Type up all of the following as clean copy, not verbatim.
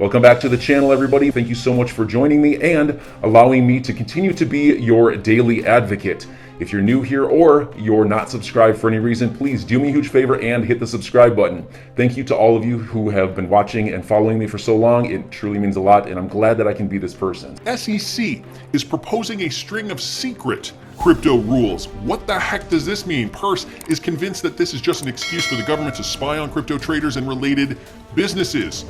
Welcome back to the channel, everybody. Thank you so much for joining me and allowing me to continue to be your daily advocate. If you're new here or you're not subscribed for any reason, please do me a huge favor and hit the subscribe button. Thank you to all of you who have been watching and following me for so long. It truly means a lot, and I'm glad that I can be this person. SEC is proposing a string of secret crypto rules. What the heck does this mean? Purse is convinced that this is just an excuse for the government to spy on crypto traders and related businesses.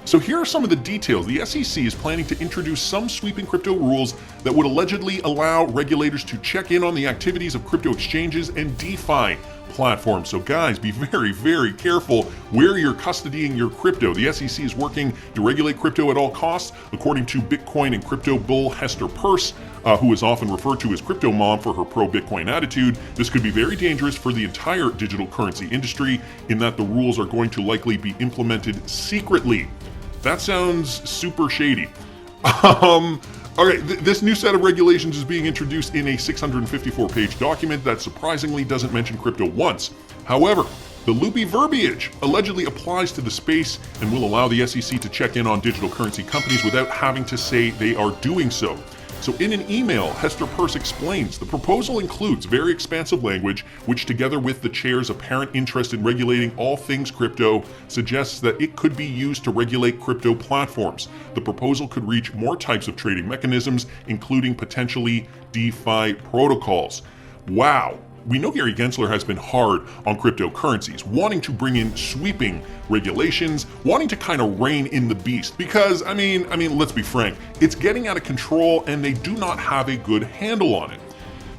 So here are some of the details. The SEC is planning to introduce some sweeping crypto rules that would allegedly allow regulators to check in on the activities of crypto exchanges and DeFi platforms. So guys, be very, very careful where you're custodying your crypto. The SEC is working to regulate crypto at all costs, according to Bitcoin and crypto bull Hester Peirce, who is often referred to as Crypto Mom for her pro-Bitcoin attitude. This could be very dangerous for the entire digital currency industry in that the rules are going to likely be implemented secretly. That sounds super shady. All right, this new set of regulations is being introduced in a 654-page document that surprisingly doesn't mention crypto once. However, the loopy verbiage allegedly applies to the space and will allow the SEC to check in on digital currency companies without having to say they are doing so. So in an email, Hester Peirce explains the proposal includes very expansive language, which together with the chair's apparent interest in regulating all things crypto, suggests that it could be used to regulate crypto platforms. The proposal could reach more types of trading mechanisms, including potentially DeFi protocols. Wow. We know Gary Gensler has been hard on cryptocurrencies, wanting to bring in sweeping regulations, wanting to kind of rein in the beast because, I mean, let's be frank, it's getting out of control and they do not have a good handle on it.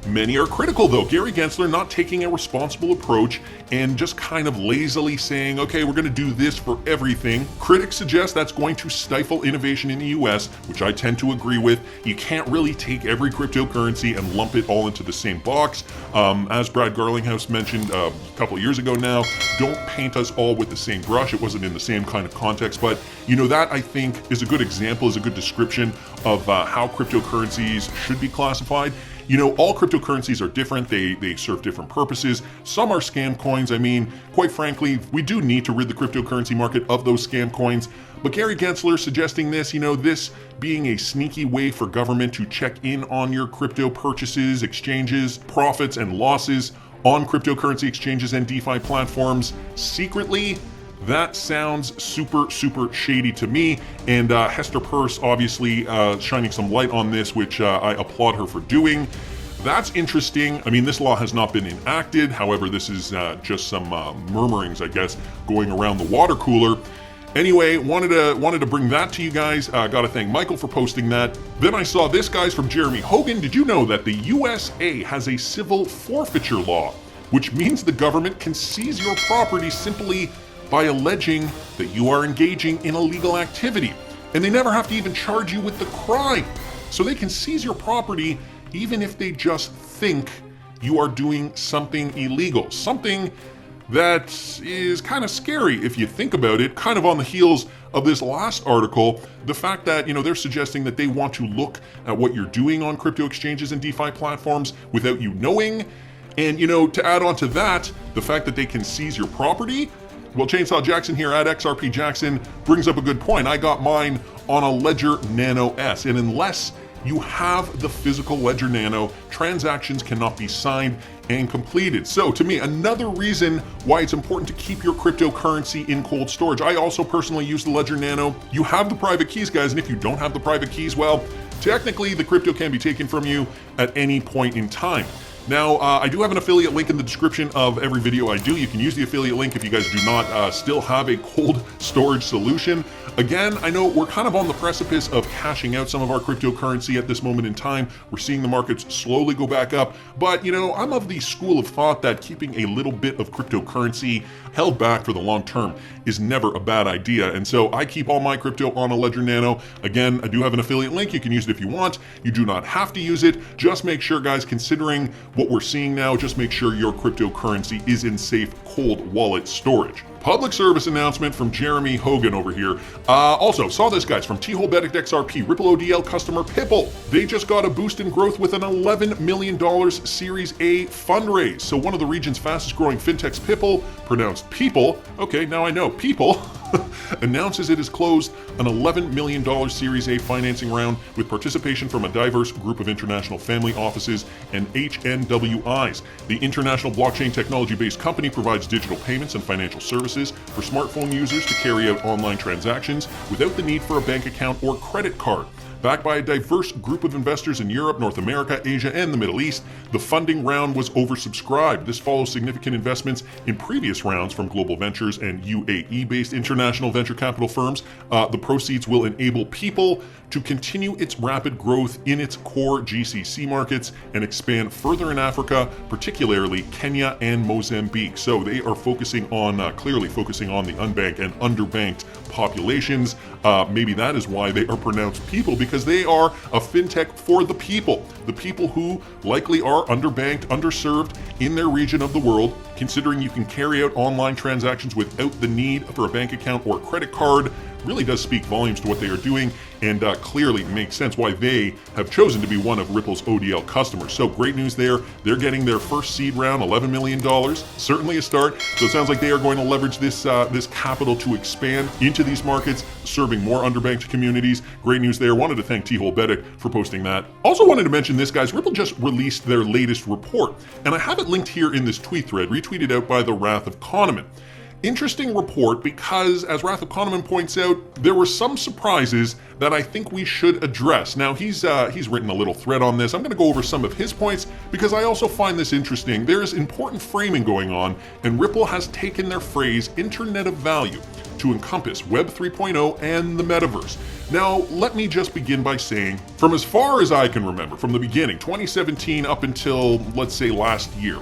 Many are critical though, Gary Gensler not taking a responsible approach and just kind of lazily saying, okay, we're gonna do this for everything. Critics suggest that's going to stifle innovation in the US, which I tend to agree with. You can't really take every cryptocurrency and lump it all into the same box. As Brad Garlinghouse mentioned a couple of years ago now, don't paint us all with the same brush. It wasn't in the same kind of context, but you know, that I think is a good example, is a good description of how cryptocurrencies should be classified. You know, all cryptocurrencies are different. They serve different purposes. Some are scam coins. I mean, quite frankly, we do need to rid the cryptocurrency market of those scam coins. But Gary Gensler suggesting this, you know, this being a sneaky way for government to check in on your crypto purchases, exchanges, profits and losses on cryptocurrency exchanges and DeFi platforms secretly, that sounds super, super shady to me. And Hester Peirce obviously shining some light on this, which I applaud her for doing. That's interesting. I mean, this law has not been enacted. However, this is just some murmurings, I guess, going around the water cooler. Anyway, wanted to bring that to you guys. Gotta thank Michael for posting that. Then I saw this, guys, from Jeremy Hogan. Did you know that the USA has a civil forfeiture law, which means the government can seize your property simply by alleging that you are engaging in illegal activity. And they never have to even charge you with the crime. So they can seize your property even if they just think you are doing something illegal. Something that is kind of scary if you think about it, kind of on the heels of this last article. The fact that, you know, they're suggesting that they want to look at what you're doing on crypto exchanges and DeFi platforms without you knowing. And, you know, to add on to that, the fact that they can seize your property. Well, Chainsaw Jackson here at XRP Jackson brings up a good point. I got mine on a Ledger Nano S, and unless you have the physical Ledger Nano, transactions cannot be signed and completed. So to me, another reason why it's important to keep your cryptocurrency in cold storage. I also personally use the Ledger Nano. You have the private keys, guys, and if you don't have the private keys, well, technically the crypto can be taken from you at any point in time. Now, I do have an affiliate link in the description of every video I do. You can use the affiliate link if you guys do not still have a cold storage solution. Again, I know we're kind of on the precipice of cashing out some of our cryptocurrency at this moment in time. We're seeing the markets slowly go back up, but you know, I'm of the school of thought that keeping a little bit of cryptocurrency held back for the long term is never a bad idea. And so I keep all my crypto on a Ledger Nano. Again, I do have an affiliate link. You can use it if you want. You do not have to use it. Just make sure, guys, considering what we're seeing now, just make sure your cryptocurrency is in safe cold wallet storage. Public service announcement from Jeremy Hogan over here. Also, saw this, guys, from T-Hole Benedict XRP, Ripple ODL customer Pipple. They just got a boost in growth with an $11 million Series A fundraise. So one of the region's fastest growing fintechs, Pipple, pronounced people. Okay, now I know, people. announces it has closed an $11 million Series A financing round with participation from a diverse group of international family offices and HNWIs. The international blockchain technology-based company provides digital payments and financial services for smartphone users to carry out online transactions without the need for a bank account or credit card. Backed by a diverse group of investors in Europe, North America, Asia, and the Middle East, the funding round was oversubscribed. This follows significant investments in previous rounds from Global Ventures and UAE-based international venture capital firms. The proceeds will enable People to continue its rapid growth in its core GCC markets and expand further in Africa, particularly Kenya and Mozambique. So they are focusing on, clearly focusing on the unbanked and underbanked populations. Maybe that is why they are pronounced People, because they are a fintech for the people who likely are underbanked, underserved in their region of the world. Considering you can carry out online transactions without the need for a bank account or credit card, really does speak volumes to what they are doing, and clearly makes sense why they have chosen to be one of Ripple's ODL customers. So great news there. They're getting their first seed round, $11 million. Certainly a start. So it sounds like they are going to leverage this capital to expand into these markets, serving more underbanked communities. Great news there. Wanted to thank T-Hole Bedek for posting that. Also wanted to mention this, guys. Ripple just released their latest report, and I have it linked here in this tweet thread, retweeted out by the Wrath of Kahneman. Interesting report because, as Wrath of Kahneman points out, there were some surprises that I think we should address. Now, he's written a little thread on this. I'm going to go over some of his points because I also find this interesting. There is important framing going on, and Ripple has taken their phrase Internet of Value to encompass Web 3.0 and the metaverse. Now, let me just begin by saying, from as far as I can remember, from the beginning, 2017 up until, let's say, last year,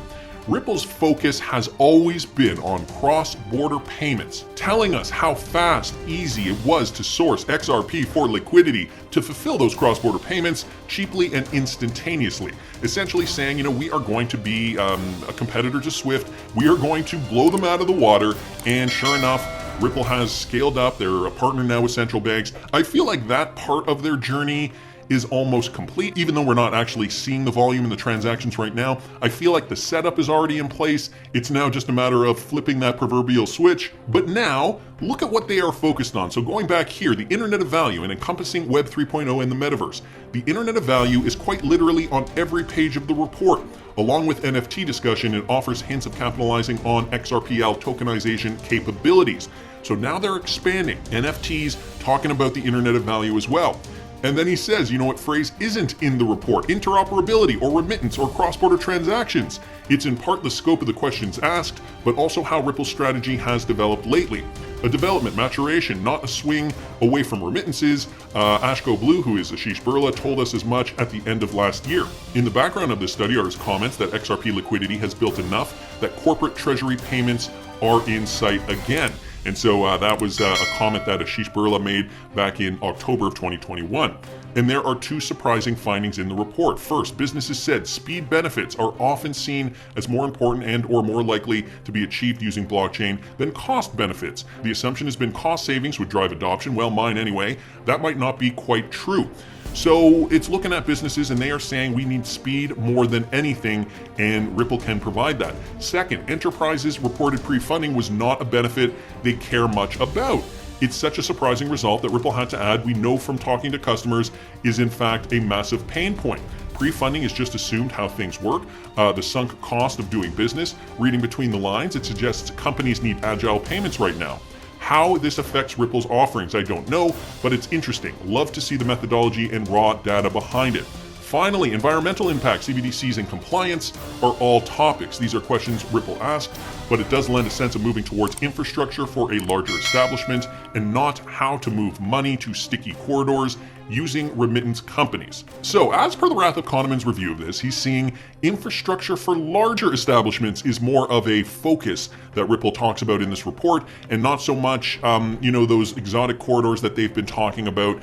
Ripple's focus has always been on cross-border payments, telling us how fast, easy it was to source XRP for liquidity to fulfill those cross-border payments cheaply and instantaneously. Essentially saying, we are going to be a competitor to Swift, we are going to blow them out of the water, and sure enough, Ripple has scaled up. They're a partner now with central banks. I feel like that part of their journey is almost complete, even though we're not actually seeing the volume in the transactions right now. I feel like the setup is already in place. It's now just a matter of flipping that proverbial switch. But now, look at what they are focused on. So going back here, the Internet of Value and encompassing Web 3.0 and the metaverse. The Internet of Value is quite literally on every page of the report. Along with NFT discussion, it offers hints of capitalizing on XRPL tokenization capabilities. So now they're expanding NFTs, talking about the Internet of Value as well. And then he says, what phrase isn't in the report? Interoperability or remittance or cross-border transactions. It's in part the scope of the questions asked, but also how Ripple's strategy has developed lately. A development, maturation, not a swing away from remittances. Ashko Blue, who is Ashish Birla, told us as much at the end of last year. In the background of this study are his comments that XRP liquidity has built enough that corporate treasury payments are in sight again. And so that was a comment that Ashish Birla made back in October of 2021. And there are two surprising findings in the report. First, businesses said speed benefits are often seen as more important and or more likely to be achieved using blockchain than cost benefits. The assumption has been cost savings would drive adoption. Well, mine anyway. That might not be quite true. So it's looking at businesses and they are saying we need speed more than anything, and Ripple can provide that. Second, enterprises reported pre-funding was not a benefit they care much about. It's such a surprising result that Ripple had to add, we know from talking to customers, is in fact a massive pain point. Pre-funding is just assumed how things work, the sunk cost of doing business. Reading between the lines, it suggests companies need agile payments right now. How this affects Ripple's offerings, I don't know, but it's interesting. Love to see the methodology and raw data behind it. Finally, environmental impact, CBDCs, and compliance are all topics. These are questions Ripple asked, but it does lend a sense of moving towards infrastructure for a larger establishment and not how to move money to sticky corridors using remittance companies. So as per the Wrath of Kahneman's review of this, he's seeing infrastructure for larger establishments is more of a focus that Ripple talks about in this report, and not so much, those exotic corridors that they've been talking about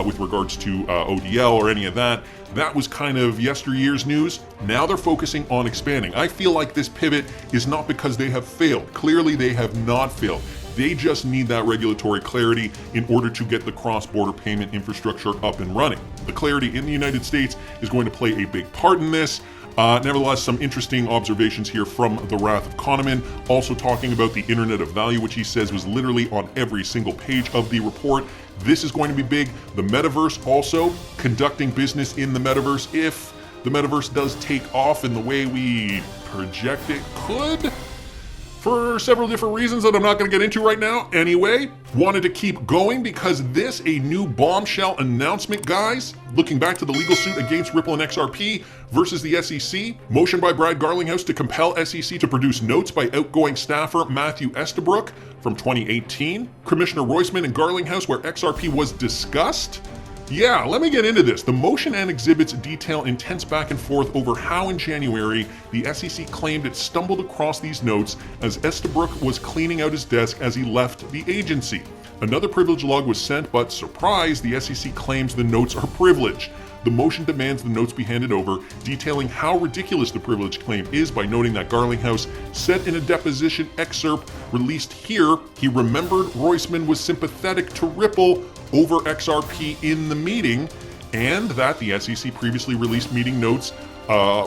with regards to ODL or any of that. That was kind of yesteryear's news. Now they're focusing on expanding. I feel like this pivot is not because they have failed. Clearly they have not failed. They just need that regulatory clarity in order to get the cross-border payment infrastructure up and running. The clarity in the United States is going to play a big part in this. Nevertheless, some interesting observations here from the Wrath of Kahneman, also talking about the Internet of Value, which he says was literally on every single page of the report. This is going to be big. The metaverse also, conducting business in the metaverse, if the metaverse does take off in the way we project it could, for several different reasons that I'm not going to get into right now. Anyway, wanted to keep going because this, a new bombshell announcement, guys. Looking back to the legal suit against Ripple and XRP versus the SEC, motion by Brad Garlinghouse to compel SEC to produce notes by outgoing staffer Matthew Estabrook from 2018. Commissioner Roisman and Garlinghouse where XRP was discussed. Yeah, let me get into this. The motion and exhibits detail intense back and forth over how in January the SEC claimed it stumbled across these notes as Estabrook was cleaning out his desk as he left the agency. Another privilege log was sent, but surprise, the SEC claims the notes are privileged. The motion demands the notes be handed over, detailing how ridiculous the privilege claim is by noting that Garlinghouse said in a deposition excerpt released here, he remembered Roisman was sympathetic to Ripple over XRP in the meeting, and that the SEC previously released meeting notes,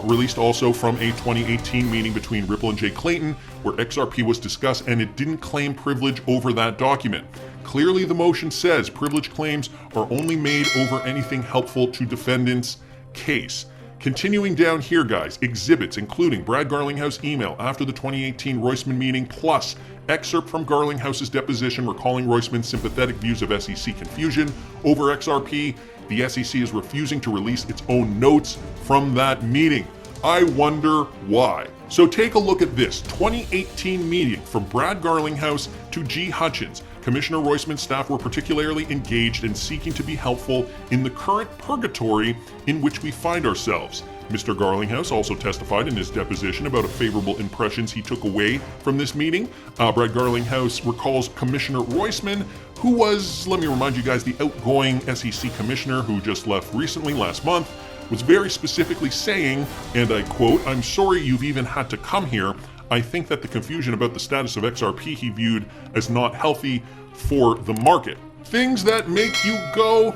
released also from a 2018 meeting between Ripple and Jay Clayton, where XRP was discussed, and it didn't claim privilege over that document. Clearly, the motion says privilege claims are only made over anything helpful to defendant's case. Continuing down here, guys, exhibits including Brad Garlinghouse email after the 2018 Roisman meeting, plus excerpt from Garlinghouse's deposition recalling Roisman's sympathetic views of SEC confusion over XRP. The SEC is refusing to release its own notes from that meeting. I wonder why. So take a look at this 2018 meeting from Brad Garlinghouse to G. Hutchins. Commissioner Roisman's staff were particularly engaged in seeking to be helpful in the current purgatory in which we find ourselves. Mr. Garlinghouse also testified in his deposition about favorable impressions he took away from this meeting. Brad Garlinghouse recalls Commissioner Roisman, who was, let me remind you guys, the outgoing SEC commissioner who just left recently last month, was very specifically saying, and I quote, "I'm sorry you've even had to come here. I think that the confusion about the status of XRP he viewed as not healthy for the market." Things that make you go,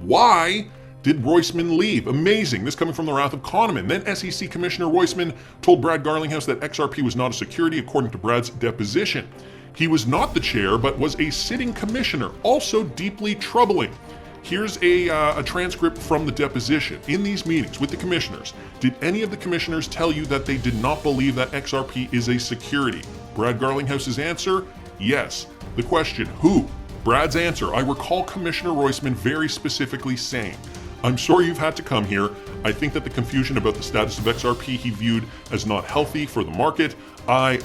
why did Roisman leave? Amazing. This coming from the Wrath of Kahneman. Then SEC Commissioner Roisman told Brad Garlinghouse that XRP was not a security according to Brad's deposition. He was not the chair, but was a sitting commissioner, also deeply troubling. Here's a transcript from the deposition. In these meetings with the commissioners, did any of the commissioners tell you that they did not believe that XRP is a security? Brad Garlinghouse's answer, yes. The question, who? Brad's answer, I recall Commissioner Roisman very specifically saying, "I'm sorry you've had to come here. I think that the confusion about the status of XRP he viewed as not healthy for the market. I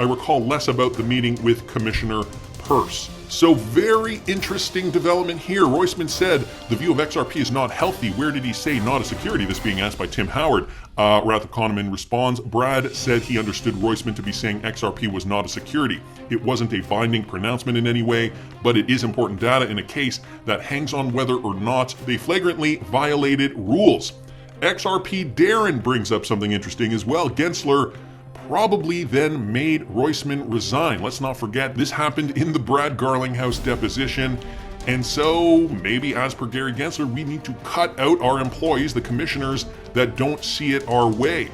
recall less about the meeting with Commissioner Peirce." So very interesting development here. Roisman said the view of XRP is not healthy. Where did he say not a security? This being asked by Tim Howard. Wrath of Kahneman responds, Brad said he understood Roisman to be saying XRP was not a security. It wasn't a binding pronouncement in any way, but it is important data in a case that hangs on whether or not they flagrantly violated rules. XRP Darren brings up something interesting as well. Gensler probably then made Roisman resign. Let's not forget, this happened in the Brad Garlinghouse deposition. And so maybe as per Gary Gensler, we need to cut out our employees, the commissioners that don't see it our way.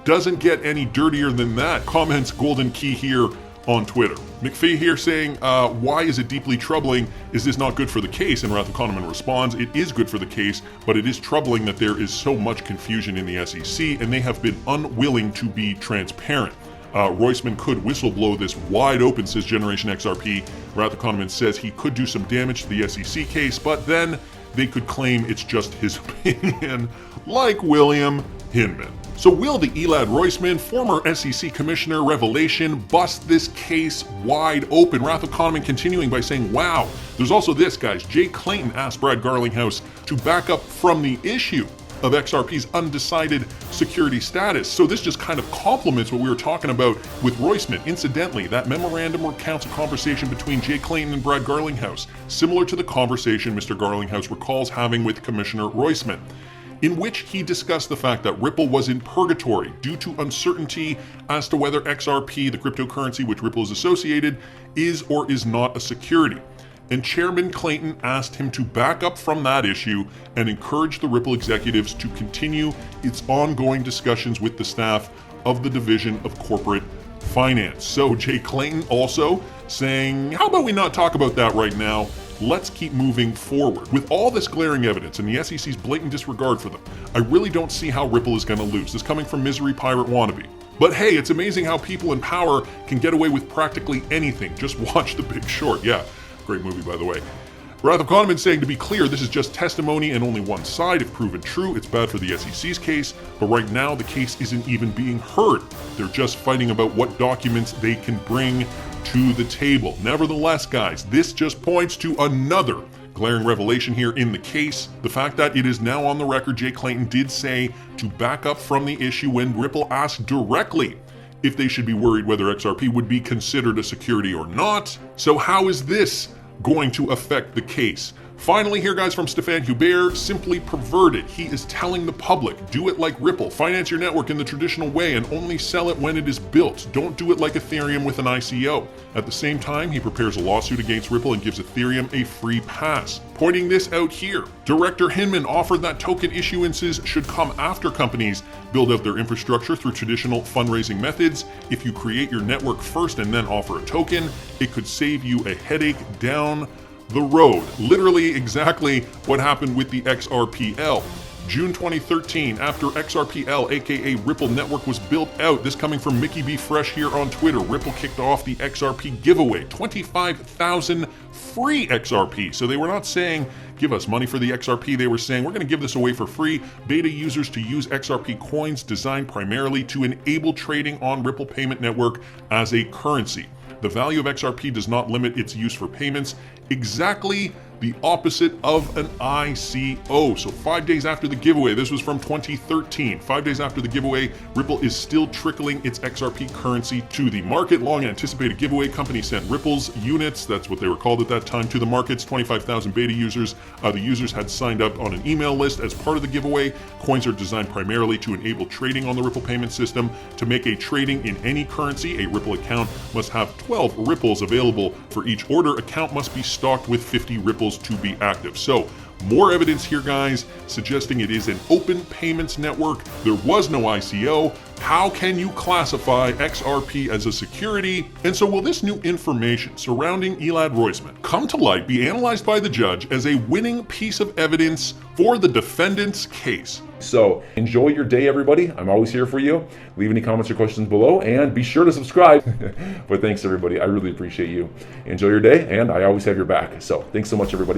Doesn't get any dirtier than that. Comments Golden Key here on Twitter. McPhee here saying, why is it deeply troubling? Is this not good for the case? And Wrath of Kahneman responds, it is good for the case, but it is troubling that there is so much confusion in the SEC and they have been unwilling to be transparent. Roisman could whistleblow this wide open, says Generation XRP. Wrath of Kahneman says he could do some damage to the SEC case, but then they could claim it's just his opinion, like William Hinman. So will the Elad Roisman, former SEC Commissioner, revelation bust this case wide open? Wrath of Kahneman continuing by saying, wow, there's also this, guys. Jay Clayton asked Brad Garlinghouse to back up from the issue of XRP's undecided security status. So this just kind of complements what we were talking about with Roisman. Incidentally, that memorandum recounts a conversation between Jay Clayton and Brad Garlinghouse, similar to the conversation Mr. Garlinghouse recalls having with Commissioner Roisman, in which he discussed the fact that Ripple was in purgatory due to uncertainty as to whether XRP, the cryptocurrency which Ripple is associated, is or is not a security. and Chairman Clayton asked him to back up from that issue and encourage the Ripple executives to continue its ongoing discussions with the staff of the Division of Corporate Finance. So Jay Clayton also saying, how about we not talk about that right now? Let's keep moving forward. With all this glaring evidence and the SEC's blatant disregard for them, I really don't see how Ripple is going to lose. This coming from Misery Pirate Wannabe. But hey, it's amazing how people in power can get away with practically anything. Just watch The Big Short. Yeah, great movie, by the way. Wrath of Kahneman saying, to be clear, this is just testimony and only one side. If proven true, it's bad for the SEC's case, but right now the case isn't even being heard. They're just fighting about what documents they can bring to the table. Nevertheless, guys, this just points to another glaring revelation here in the case. The fact that it is now on the record, Jay Clayton did say to back up from the issue when Ripple asked directly if they should be worried whether XRP would be considered a security or not. So how is this going to affect the case? Finally here, guys, from Stefan Hubert, simply perverted. He is telling the public, do it like Ripple. Finance your network in the traditional way and only sell it when it is built. Don't do it like Ethereum with an ICO. At the same time, he prepares a lawsuit against Ripple and gives Ethereum a free pass. Pointing this out here, Director Hinman offered that token issuances should come after companies build out their infrastructure through traditional fundraising methods. If you create your network first and then offer a token, it could save you a headache down the road. Literally exactly what happened with the XRPL. June 2013, after XRPL, aka Ripple Network, was built out. This coming from Mickey B. Fresh here on Twitter. Ripple kicked off the XRP giveaway, 25,000 free XRP. So they were not saying, give us money for the XRP. They were saying, we're going to give this away for free. Beta users to use XRP coins designed primarily to enable trading on Ripple Payment Network as a currency. The value of XRP does not limit its use for payments, exactly the opposite of an ICO. So 5 days after the giveaway, this was from 2013, 5 days after the giveaway, Ripple is still trickling its XRP currency to the market. Long anticipated giveaway, company sent Ripple's units, that's what they were called at that time, to the markets. 25,000 beta users. The users had signed up on an email list as part of the giveaway. Coins are designed primarily to enable trading on the Ripple payment system. To make a trading in any currency, a Ripple account must have 12 Ripples available for each order. Account must be stocked with 50 Ripples to be active. So more evidence here, guys, suggesting it is an open payments network. There was no ICO. How can you classify XRP as a security? And so will this new information surrounding Elad Roisman come to light, be analyzed by the judge as a winning piece of evidence for the defendant's case? So enjoy your day, everybody. I'm always here for you. Leave any comments or questions below and be sure to subscribe. But thanks, everybody. I really appreciate you. Enjoy your day, and I always have your back. So thanks so much, everybody.